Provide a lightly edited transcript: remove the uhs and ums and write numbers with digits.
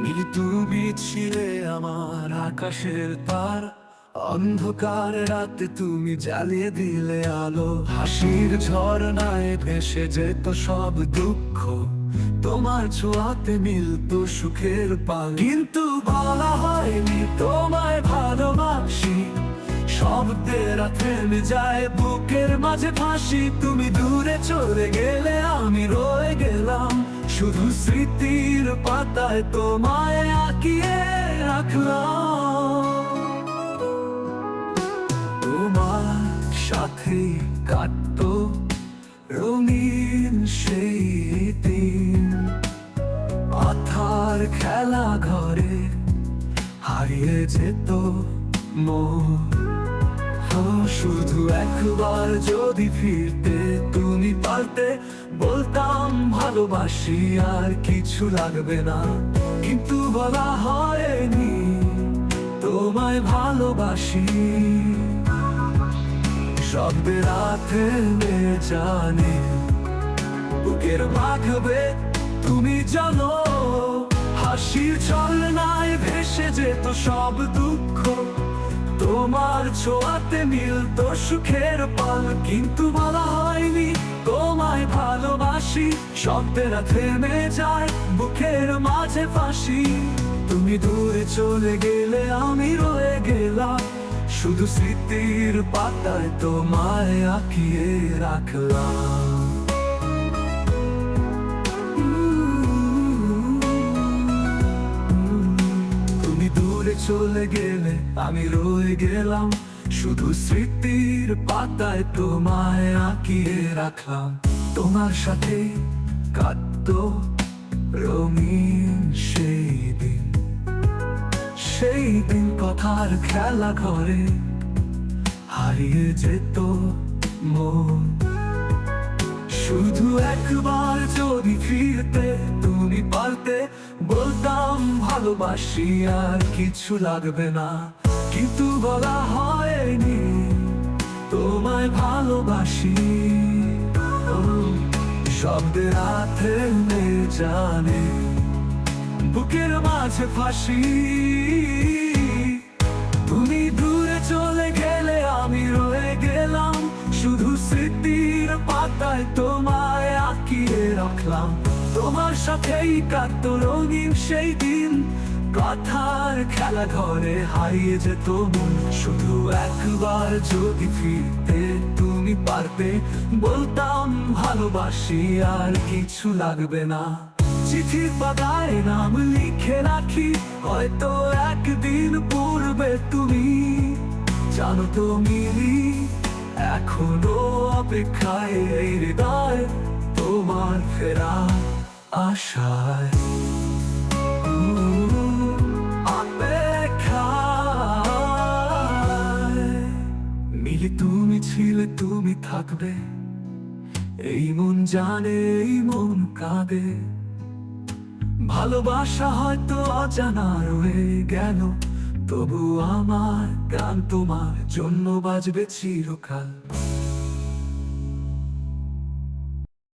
মিলি তুমি ছিলে আমার আকাশের তার, অন্ধকার রাতে তুমি জ্বালিয়ে দিলে আলো। হাসির ঝরনায় ভেসে যেত সব দুঃখ, তোমার ছোঁয়াতে মিলতো সুখের পাল। কিন্তু বলা হয়নি তোমায় ভালোবাসি, শব্দের থেমে যায় বুকের মাঝে ফাঁসি। তুমি দূরে চলে গেলে আমি রয়ে গেলাম, শুধু স্মৃতির পাতায় তোমায় আঁকিয়ে রাখলাম। তোমার সাথে কাটতো রঙিন সেই দিন, মাথার খেলা ঘরে হারিয়ে যেত মন। শুধু একবার যদি ফিরতে তুমি পারতে, বলতাম ভালোবাসি আর কিছু লাগবে না। কিন্তু বলা হয়নি তোমায় ভালোবাসি, শব্দের থেমে জানে বুকের মাখবে তুমি জানো। হাসির ছলনায় ভেসে যেত সব দুঃখ, তোমার ছোঁয়াতে মিলতো সুখের পাল। কিন্তু বলা হয়নি তোমায় ভালোবাসি, শব্দের থেমে যায় বুকের মাঝে ফাঁসি। তুমি দূরে চলে গেলে আমি রয়ে গেলাম, শুধু স্মৃতির পাতায় তোমায় আঁকিয়ে রাখলাম। তুমি দূরে চলে গেলে আমি রয়ে গেলাম, শুধু স্মৃতির পাতায় তোমায় আঁকিয়ে রাখলাম। তোমার সাথে কাটতো রঙিন সেই দিন, সেই দিন কথার খেলা ঘরে হারিয়ে যেত মন। শুধু একবার যদি ফিরতে তুমি পারতে, বলতাম ভালোবাসি আর কিছু লাগবে না। কিন্তু বলা হয়নি তোমায় ভালোবাসি, শব্দের থেমে জানে বুকের মাঝে ফাঁসি। তুমি দূরে চলে গেলে আমি রয়ে গেলাম, শুধু স্মৃতির পাতায় তোমায় আঁকিয়ে রাখলাম। তোমার সাথেই কাটতো রঙিন সেই দিন, কথার খেলা ঘরে হারিয়ে যেত মন। শুধু একবার যদি ফিরতে তুমি পারতে, বলতাম ভালোবাসি আর কিছু লাগবে না। চিঠির পাতায় নাম লিখে রাখি, হয়তো একদিন পড়বে তুমি। জানো তো মিলি, এখনো অপেক্ষায় এই হৃদয় তোমার ফেরা আশায়। মিলি তুমি ছিলে তুমি থাকবে, এই মন জানে এই মন কাঁদে। ভালোবাসা হয়তো অজানা রয়ে গেল, তবু আমার গান তোমার জন্য বাজবে চিরকাল।